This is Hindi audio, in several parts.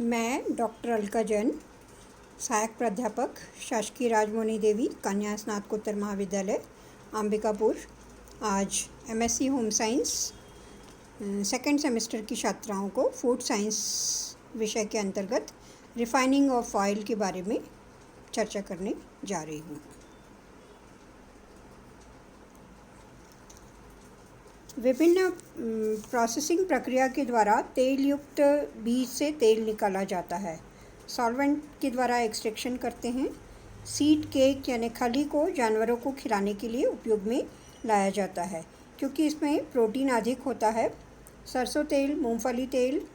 मैं डॉक्टर अलका जैन, सहायक प्राध्यापक, शासकीय राजमोहनी देवी कन्या स्नातकोत्तर महाविद्यालय अंबिकापुर। आज MSc home science second semester की छात्राओं को फूड साइंस विषय के अंतर्गत रिफाइनिंग ऑफ ऑयल के बारे में चर्चा करने जा रही हूँ। विभिन्न प्रोसेसिंग प्रक्रिया के द्वारा तेल युक्त बीज से तेल निकाला जाता है। सॉल्वेंट के द्वारा एक्सट्रैक्शन करते हैं। सीड केक यानी खली को जानवरों को खिलाने के लिए उपयोग में लाया जाता है क्योंकि इसमें प्रोटीन अधिक होता है। सरसों तेल, मूंगफली तेल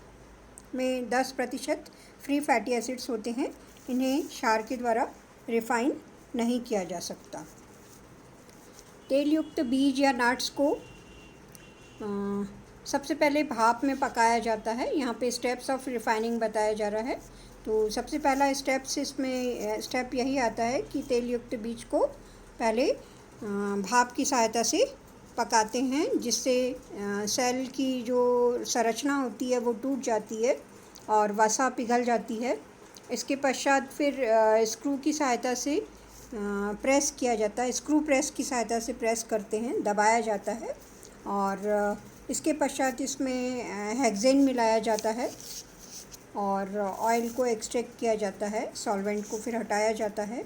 में 10% फ्री फैटी एसिड्स होते हैं। इन्हें क्षार के द्वारा रिफाइन नहीं किया जा सकता। तेल युक्त बीज या नट्स को सबसे पहले भाप में पकाया जाता है। यहाँ पे स्टेप्स ऑफ रिफाइनिंग बताया जा रहा है। तो सबसे पहला स्टेप यही आता है कि तेल युक्त बीज को पहले भाप की सहायता से पकाते हैं, जिससे सेल की जो संरचना होती है वो टूट जाती है और वसा पिघल जाती है। इसके पश्चात फिर स्क्रू की सहायता से प्रेस किया जाता है। स्क्रू प्रेस की सहायता से प्रेस करते हैं, दबाया जाता है और इसके पश्चात इसमें हेक्सेन मिलाया जाता है और ऑयल को एक्सट्रैक्ट किया जाता है। सॉल्वेंट को फिर हटाया जाता है,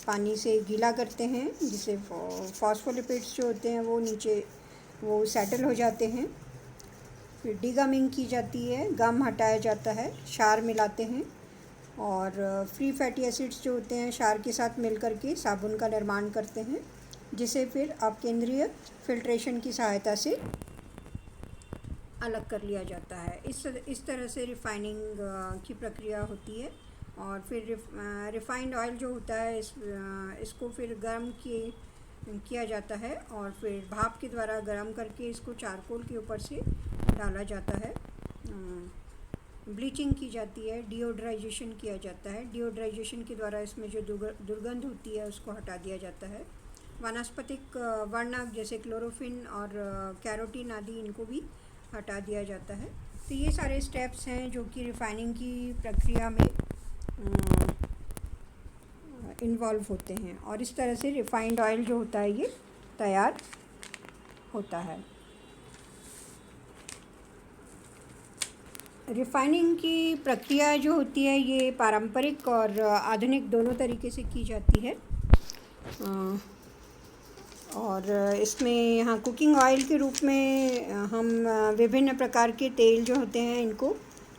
पानी से गीला करते हैं, जिससे फॉस्फोलिपिड्स जो होते हैं वो नीचे वो सेटल हो जाते हैं। फिर डीगमिंग की जाती है, गम हटाया जाता है, क्षार मिलाते हैं और फ्री फैटी एसिड्स जो होते हैं क्षार के साथ मिलकर के साबुन का निर्माण करते हैं, जिसे फिर अपकेंद्रीय फिल्ट्रेशन की सहायता से अलग कर लिया जाता है। इस तरह से रिफाइनिंग की प्रक्रिया होती है। और फिर रिफाइंड ऑयल जो होता है इसको फिर गर्म किया जाता है और फिर भाप के द्वारा गर्म करके इसको चारकोल के ऊपर से डाला जाता है। ब्लीचिंग की जाती है, डिओड्राइजेशन किया जाता है। डिओड्राइजेशन के द्वारा इसमें जो दुर्गंध होती है उसको हटा दिया जाता है। वनस्पतिक वर्णक जैसे क्लोरोफिन और कैरोटीन आदि इनको भी हटा दिया जाता है। तो ये सारे स्टेप्स हैं जो कि रिफाइनिंग की प्रक्रिया में इन्वॉल्व होते हैं और इस तरह से रिफाइंड ऑयल जो होता है ये तैयार होता है। रिफाइनिंग की प्रक्रिया जो होती है ये पारंपरिक और आधुनिक दोनों तरीके से की जाती है और इसमें यहाँ कुकिंग ऑयल के रूप में हम विभिन्न प्रकार के तेल जो होते हैं इनको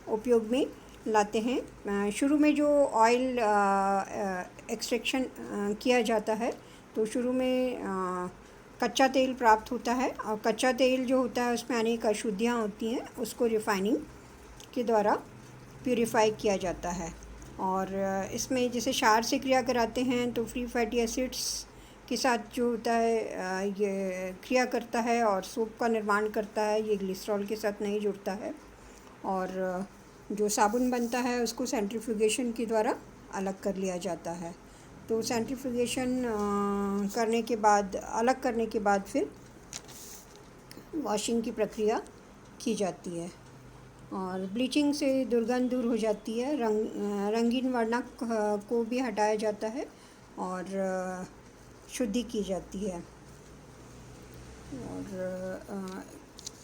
उपयोग में लाते हैं। शुरू में जो ऑयल एक्सट्रैक्शन किया जाता है तो शुरू में कच्चा तेल प्राप्त होता है और कच्चा तेल जो होता है उसमें अनेक अशुद्धियाँ होती हैं, उसको रिफाइनिंग के द्वारा प्यूरिफाई किया जाता है और इसमें जैसे क्षार से क्रिया कराते हैं तो फ्री फैटी एसिड्स के साथ जो होता है ये क्रिया करता है और सोप का निर्माण करता है। ये ग्लिसरॉल के साथ नहीं जुड़ता है और जो साबुन बनता है उसको सेंट्रीफ्यूगेशन के द्वारा अलग कर लिया जाता है। तो सेंट्रीफ्यूगेशन अलग करने के बाद फिर वॉशिंग की प्रक्रिया की जाती है और ब्लीचिंग से दुर्गंध दूर हो जाती है। रंगीन वर्णक को भी हटाया जाता है और शुद्धि की जाती है। और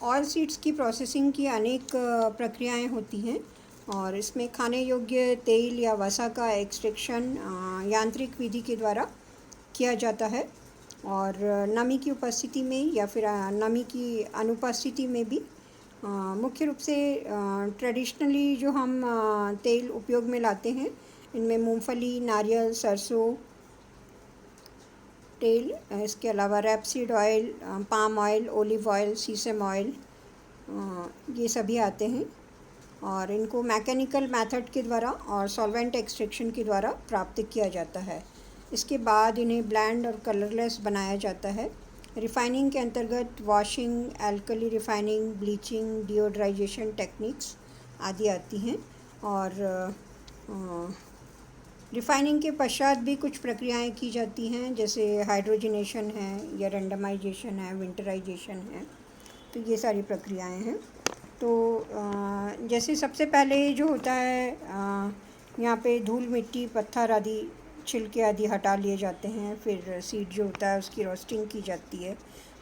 ऑयल सीड्स की प्रोसेसिंग की अनेक प्रक्रियाएं होती हैं और इसमें खाने योग्य तेल या वसा का एक्सट्रैक्शन यांत्रिक विधि के द्वारा किया जाता है और नमी की उपस्थिति में या फिर नमी की अनुपस्थिति में भी मुख्य रूप से ट्रेडिशनली जो हम तेल उपयोग में लाते हैं इनमें मूंगफली, नारियल, सरसों तेल, इसके अलावा rapeseed oil, palm oil, olive oil, सीसम ऑयल ये सभी आते हैं और इनको मैकेनिकल मेथड के द्वारा और सॉल्वेंट एक्सट्रैक्शन के द्वारा प्राप्त किया जाता है। इसके बाद इन्हें ब्लैंड और कलरलेस बनाया जाता है। रिफाइनिंग के अंतर्गत washing, alkali refining, bleaching, deodorisation techniques आदि आती हैं और रिफाइनिंग के पश्चात भी कुछ प्रक्रियाएं की जाती हैं, जैसे हाइड्रोजनेशन है या रेंडमाइजेशन है, विंटराइजेशन है। तो ये सारी प्रक्रियाएं हैं। तो जैसे सबसे पहले जो होता है यहाँ पे धूल मिट्टी पत्थर आदि छिलके आदि हटा लिए जाते हैं। फिर सीड जो होता है उसकी रोस्टिंग की जाती है।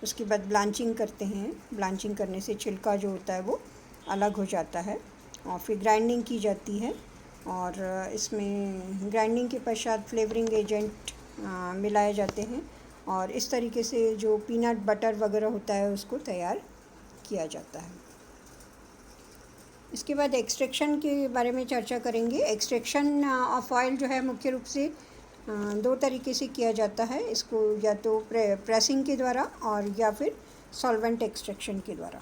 उसके बाद ब्लांचिंग करते हैं। ब्लांचिंग करने से छिलका जो होता है वो अलग हो जाता है और फिर ग्राइंडिंग की जाती है। और इसमें ग्राइंडिंग के पश्चात फ्लेवरिंग एजेंट मिलाए जाते हैं और इस तरीके से जो पीनट बटर वगैरह होता है उसको तैयार किया जाता है। इसके बाद एक्सट्रैक्शन के बारे में चर्चा करेंगे। एक्सट्रैक्शन ऑफ ऑयल जो है मुख्य रूप से दो तरीके से किया जाता है। इसको या तो प्रेसिंग के द्वारा और या फिर सॉल्वेंट एक्सट्रैक्शन के द्वारा।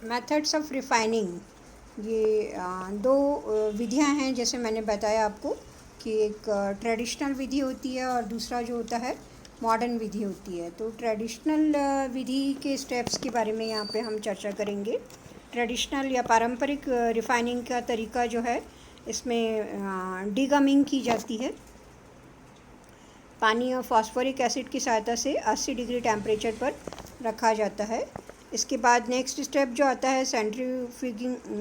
मेथड्स ऑफ रिफाइनिंग, ये दो विधियां हैं जैसे मैंने बताया आपको कि एक ट्रेडिशनल विधि होती है और दूसरा जो होता है मॉडर्न विधि होती है। तो ट्रेडिशनल विधि के स्टेप्स के बारे में यहाँ पे हम चर्चा करेंगे। ट्रेडिशनल या पारंपरिक रिफाइनिंग का तरीका जो है इसमें डीगमिंग की जाती है। पानी और फॉस्फोरिक एसिड की सहायता से 80 डिग्री टेम्परेचर पर रखा जाता है। इसके बाद नेक्स्ट स्टेप जो आता है सेंट्रीफ्यूगिंग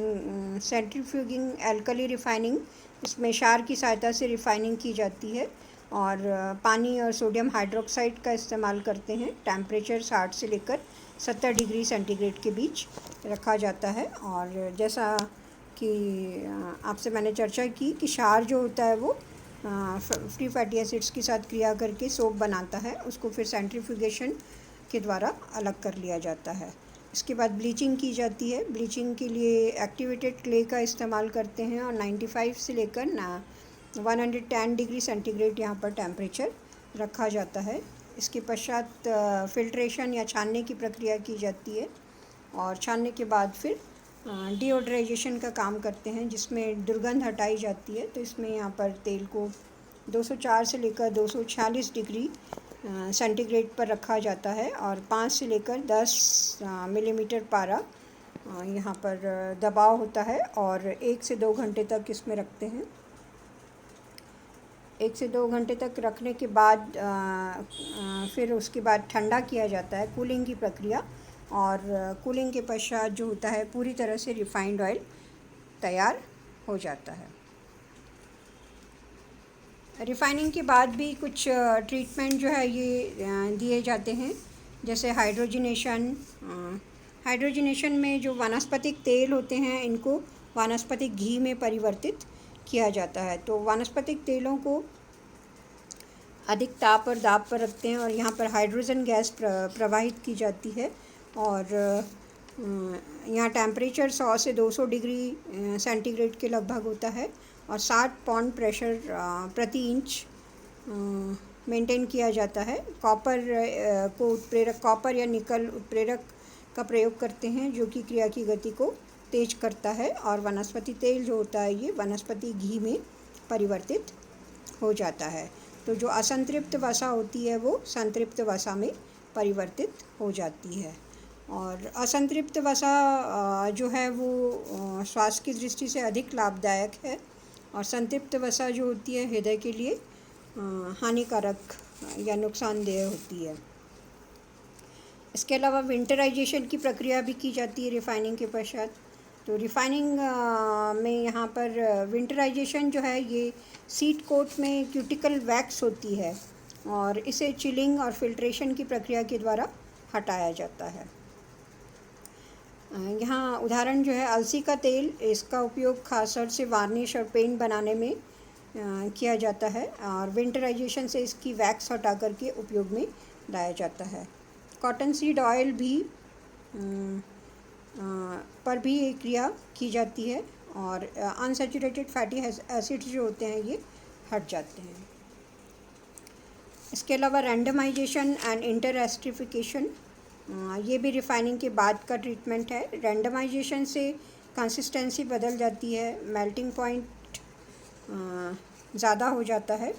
एल्कली रिफाइनिंग। इसमें क्षार की सहायता से रिफाइनिंग की जाती है और पानी और सोडियम हाइड्रोक्साइड का इस्तेमाल करते हैं। टेम्परेचर 60 से लेकर 70 डिग्री सेंटीग्रेड के बीच रखा जाता है। और जैसा कि आपसे मैंने चर्चा की कि क्षार जो होता है वो फ्री फैटी एसिड्स के साथ क्रिया करके सोप बनाता है, उसको फिर सेंट्रीफ्यूगेशन के द्वारा अलग कर लिया जाता है। इसके बाद ब्लीचिंग की जाती है। ब्लीचिंग के लिए एक्टिवेटेड क्ले का इस्तेमाल करते हैं और 95 से लेकर 110 डिग्री सेंटीग्रेड यहाँ पर टेम्परेचर रखा जाता है। इसके पश्चात फिल्ट्रेशन या छानने की प्रक्रिया की जाती है और छानने के बाद फिर डिओड्राइजेशन का काम करते हैं जिसमें दुर्गंध हटाई जाती है। तो इसमें यहाँ पर तेल को 204 से लेकर 246 डिग्री सेंटीग्रेड पर रखा जाता है और 5 से लेकर 10 मिलीमीटर पारा यहाँ पर दबाव होता है और 1 से 2 घंटे तक इसमें रखते हैं। 1 से 2 घंटे तक रखने के बाद फिर उसके बाद ठंडा किया जाता है, कूलिंग की प्रक्रिया। और कूलिंग के पश्चात जो होता है पूरी तरह से रिफाइंड ऑयल तैयार हो जाता है। रिफाइनिंग के बाद भी कुछ ट्रीटमेंट जो है ये दिए जाते हैं जैसे हाइड्रोजनेशन में जो वानस्पतिक तेल होते हैं इनको वानस्पतिक घी में परिवर्तित किया जाता है। तो वानस्पतिक तेलों को अधिक ताप और दाब पर रखते हैं और यहाँ पर हाइड्रोजन गैस प्रवाहित की जाती है और यहाँ टेम्परेचर 100 से 200 डिग्री सेंटीग्रेड के लगभग होता है और 60 पाउंड प्रेशर प्रति इंच मेंटेन किया जाता है। कॉपर या निकल उत्प्रेरक का प्रयोग करते हैं जो कि क्रिया की गति को तेज करता है और वनस्पति तेल जो होता है ये वनस्पति घी में परिवर्तित हो जाता है। तो जो असंतृप्त वसा होती है वो संतृप्त वसा में परिवर्तित हो जाती है। और असंतृप्त वसा जो है वो स्वास्थ्य की दृष्टि से अधिक लाभदायक है और संतृप्त वसा जो होती है हृदय के लिए हानिकारक या नुकसानदेह होती है। इसके अलावा विंटराइजेशन की प्रक्रिया भी की जाती है रिफाइनिंग के पश्चात। तो रिफाइनिंग में यहाँ पर विंटराइजेशन जो है ये सीड कोट में क्यूटिकल वैक्स होती है और इसे चिलिंग और फिल्ट्रेशन की प्रक्रिया के द्वारा हटाया जाता है। यहाँ उदाहरण जो है अलसी का तेल, इसका उपयोग खासतौर से वार्निश और पेंट बनाने में किया जाता है और विंटराइजेशन से इसकी वैक्स हटा करके उपयोग में लाया जाता है। कॉटन सीड ऑयल भी पर भी ये क्रिया की जाती है और अनसैचुरेटेड फैटी एसिड्स जो होते हैं ये हट जाते हैं। इसके अलावा रैंडमाइजेशन एंड इंटरएस्ट्रिफिकेशन, ये भी रिफाइनिंग के बाद का ट्रीटमेंट है। रैंडमाइजेशन से कंसिस्टेंसी बदल जाती है, मेल्टिंग पॉइंट ज़्यादा हो जाता है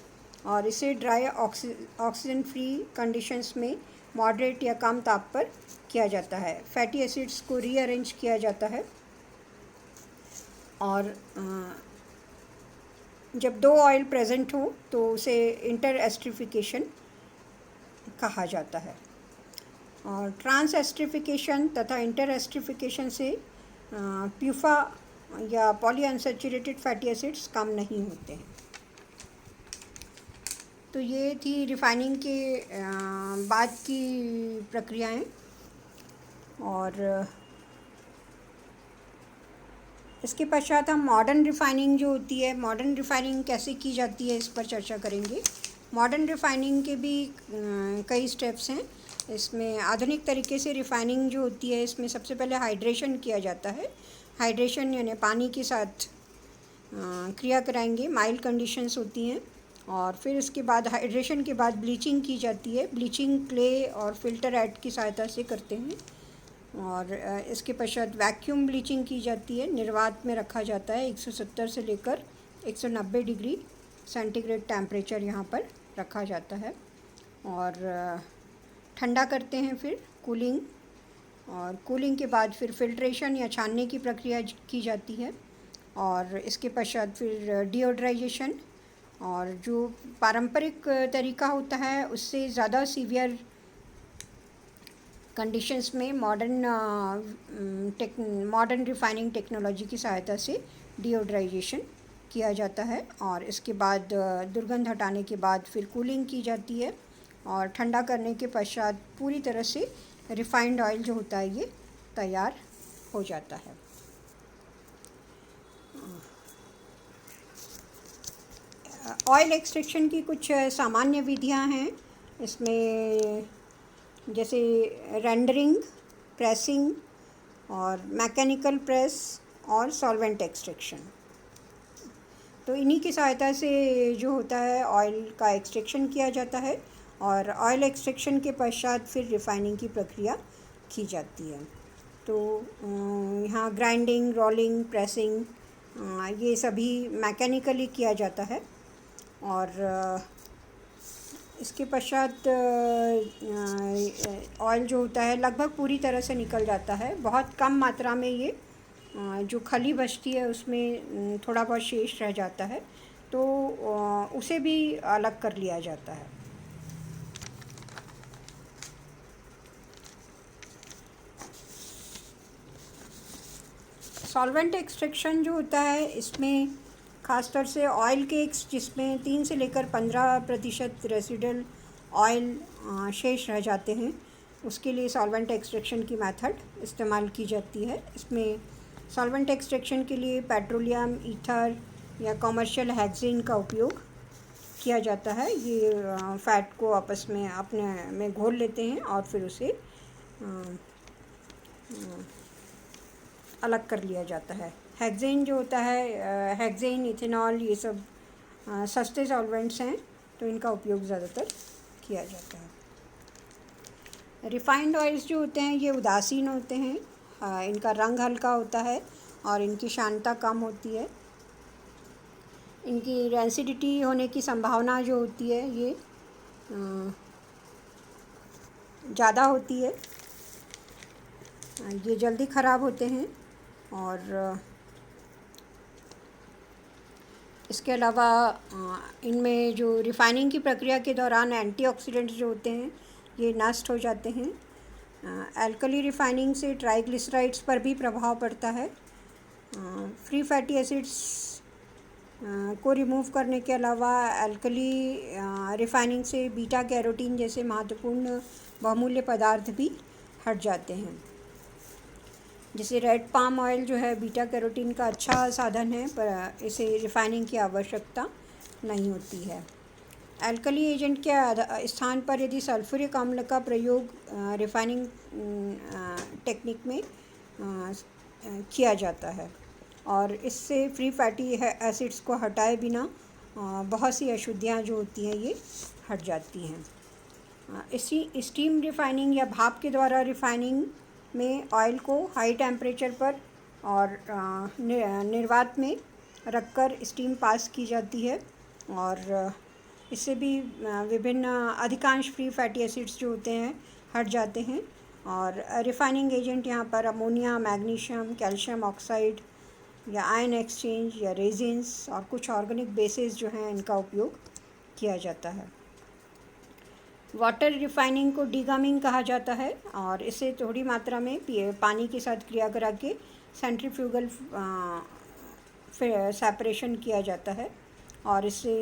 और इसे ड्राई ऑक्सीजन फ्री कंडीशंस में मॉडरेट या कम ताप पर किया जाता है। फैटी एसिड्स को रीअरेंज किया जाता है और जब दो ऑयल प्रेजेंट हो तो उसे इंटरएस्ट्रिफिकेशन कहा जाता है। और ट्रांस एस्टरिफिकेशन तथा इंटर एस्टरिफिकेशन से प्यूफा या पॉलीअनसैचुरेटेड फैटी एसिड्स कम नहीं होते हैं। तो ये थी रिफाइनिंग के बाद की प्रक्रियाएं। और इसके पश्चात हम मॉडर्न रिफाइनिंग जो होती है, मॉडर्न रिफाइनिंग कैसे की जाती है, इस पर चर्चा करेंगे। मॉडर्न रिफाइनिंग के भी कई स्टेप्स हैं। इसमें आधुनिक तरीके से रिफाइनिंग जो होती है, इसमें सबसे पहले हाइड्रेशन किया जाता है। हाइड्रेशन यानी पानी के साथ क्रिया कराएंगे, माइल्ड कंडीशंस होती हैं। और फिर इसके बाद हाइड्रेशन के बाद ब्लीचिंग की जाती है। ब्लीचिंग क्ले और फिल्टर ऐड की सहायता से करते हैं। और इसके पश्चात वैक्यूम ब्लीचिंग की जाती है। निर्वात में रखा जाता है। 170 से लेकर 190 डिग्री सेंटीग्रेड टेम्परेचर यहाँ पर रखा जाता है। और ठंडा करते हैं, फिर कूलिंग। और कूलिंग के बाद फिर फिल्ट्रेशन या छानने की प्रक्रिया की जाती है। और इसके पश्चात फिर डिओड्राइजेशन। और जो पारंपरिक तरीका होता है उससे ज़्यादा सीवियर कंडीशंस में मॉडर्न रिफाइनिंग टेक्नोलॉजी की सहायता से डिओड्राइजेशन किया जाता है। और इसके बाद दुर्गंध हटाने के बाद फिर कूलिंग की जाती है। और ठंडा करने के पश्चात पूरी तरह से रिफाइंड ऑयल जो होता है ये तैयार हो जाता है। ऑयल एक्सट्रैक्शन की कुछ सामान्य विधियां हैं। इसमें जैसे रेंडरिंग, प्रेसिंग और मैकेनिकल प्रेस और सॉल्वेंट एक्सट्रैक्शन। तो इन्हीं की सहायता से जो होता है ऑयल का एक्सट्रैक्शन किया जाता है। और ऑयल एक्सट्रैक्शन के पश्चात फिर रिफाइनिंग की प्रक्रिया की जाती है। तो यहाँ ग्राइंडिंग, रोलिंग, प्रेसिंग ये सभी मैकेनिकली किया जाता है। और इसके पश्चात ऑयल जो होता है लगभग पूरी तरह से निकल जाता है। बहुत कम मात्रा में ये जो खली बचती है उसमें थोड़ा बहुत शेष रह जाता है, तो उसे भी अलग कर लिया जाता है। सॉल्वेंट एक्सट्रैक्शन जो होता है इसमें ख़ासतौर से ऑयल केक्स जिसमें 3 से लेकर 15% रेसिडुअल ऑयल शेष रह जाते हैं, उसके लिए सॉल्वेंट एक्सट्रैक्शन की मेथड इस्तेमाल की जाती है। इसमें सॉल्वेंट एक्सट्रैक्शन के लिए पेट्रोलियम, ईथर या कमर्शियल हेक्सेन का उपयोग किया जाता है। ये फ़ैट को आपस में अपने में घोल लेते हैं और फिर उसे अलग कर लिया जाता है। हेक्सेन जो होता है, हेक्सेन, इथेनॉल, ये सब सस्ते सॉल्वेंट्स हैं, तो इनका उपयोग ज़्यादातर किया जाता है। रिफाइंड ऑयल्स जो होते हैं ये उदासीन होते हैं। इनका रंग हल्का होता है और इनकी शानता कम होती है। इनकी रेंसिडिटी होने की संभावना जो होती है ये ज़्यादा होती है। ये जल्दी ख़राब होते हैं। और इसके अलावा इनमें जो रिफ़ाइनिंग की प्रक्रिया के दौरान एंटीऑक्सीडेंट्स जो होते हैं ये नष्ट हो जाते हैं। एल्कली रिफ़ाइनिंग से ट्राइग्लिसराइड्स पर भी प्रभाव पड़ता है। फ्री फैटी एसिड्स को रिमूव करने के अलावा एल्कली रिफ़ाइनिंग से बीटा कैरोटीन जैसे महत्वपूर्ण बहुमूल्य पदार्थ भी हट जाते हैं। जैसे रेड पाम ऑयल जो है बीटा कैरोटीन का अच्छा साधन है, पर इसे रिफ़ाइनिंग की आवश्यकता नहीं होती है। एल्कली एजेंट के स्थान पर यदि सल्फ्यूरिक अम्ल का प्रयोग रिफ़ाइनिंग टेक्निक में किया जाता है और इससे फ्री फैटी एसिड्स को हटाए बिना बहुत सी अशुद्धियाँ जो होती हैं ये हट जाती हैं। इसी स्टीम रिफ़ाइनिंग या भाप के द्वारा रिफ़ाइनिंग में ऑयल को हाई टेम्परेचर पर और निर्वात में रखकर स्टीम पास की जाती है। और इससे भी विभिन्न अधिकांश फ्री फैटी एसिड्स जो होते हैं हट जाते हैं। और रिफ़ाइनिंग एजेंट यहाँ पर अमोनिया, मैग्नीशियम, कैल्शियम ऑक्साइड या आयन एक्सचेंज या रेजिन्स और कुछ ऑर्गेनिक बेसेस जो हैं इनका उपयोग किया जाता है। वाटर रिफाइनिंग को डीगमिंग कहा जाता है और इसे थोड़ी मात्रा में पानी के साथ क्रिया करा के सेंट्रीफ्यूगल सेपरेशन किया जाता है और इससे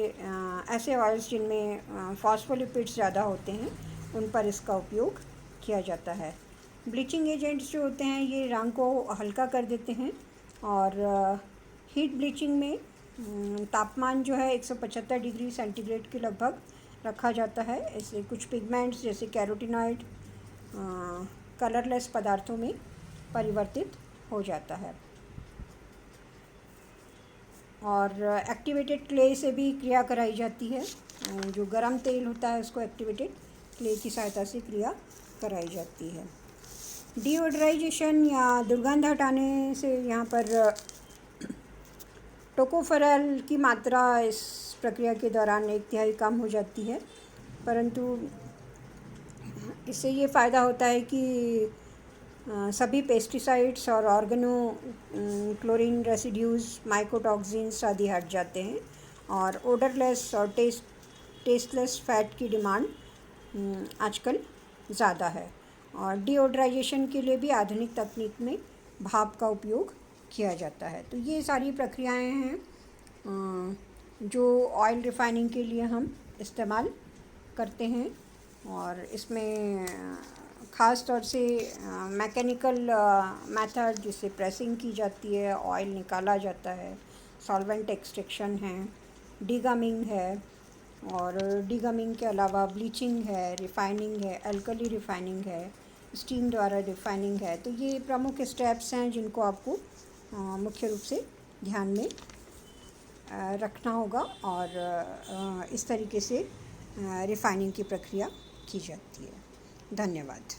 ऐसे ऑयल्स जिनमें फॉस्फोलिपिड्स ज़्यादा होते हैं उन पर इसका उपयोग किया जाता है। ब्लीचिंग एजेंट्स जो होते हैं ये रंग को हल्का कर देते हैं और हीट ब्लीचिंग में तापमान जो है 175 डिग्री सेंटीग्रेड के लगभग रखा जाता है। इससे कुछ पिगमेंट्स जैसे कैरोटीनॉइड कलरलेस पदार्थों में परिवर्तित हो जाता है। और एक्टिवेटेड क्ले से भी क्रिया कराई जाती है। जो गर्म तेल होता है उसको एक्टिवेटेड क्ले की सहायता से क्रिया कराई जाती है। डीओडराइजेशन या दुर्गंध हटाने से यहाँ पर टोकोफेरॉल की मात्रा इस प्रक्रिया के दौरान 1/3 कम हो जाती है, परंतु इससे ये फ़ायदा होता है कि सभी पेस्टिसाइड्स और ऑर्गेनो क्लोरीन रेसिड्यूज़ माइकोटॉक्सिन्स आदि हट जाते हैं और ओडरलेस और टेस्टलेस फैट की डिमांड आजकल ज़्यादा है। और डीओडराइजेशन के लिए भी आधुनिक तकनीक में भाप का उपयोग किया जाता है। तो ये सारी प्रक्रियाएं हैं जो ऑयल रिफाइनिंग के लिए हम इस्तेमाल करते हैं और इसमें ख़ास तौर से मैकेनिकल मेथड जिससे प्रेसिंग की जाती है, ऑयल निकाला जाता है, सॉल्वेंट एक्सट्रैक्शन है, डीगमिंग है और डीगमिंग के अलावा ब्लीचिंग है, रिफाइनिंग है, अल्कली रिफाइनिंग है, स्टीम द्वारा रिफाइनिंग है। तो ये प्रमुख स्टेप्स हैं जिनको आपको मुख्य रूप से ध्यान में रखना होगा और इस तरीके से रिफाइनिंग की प्रक्रिया की जाती है। धन्यवाद।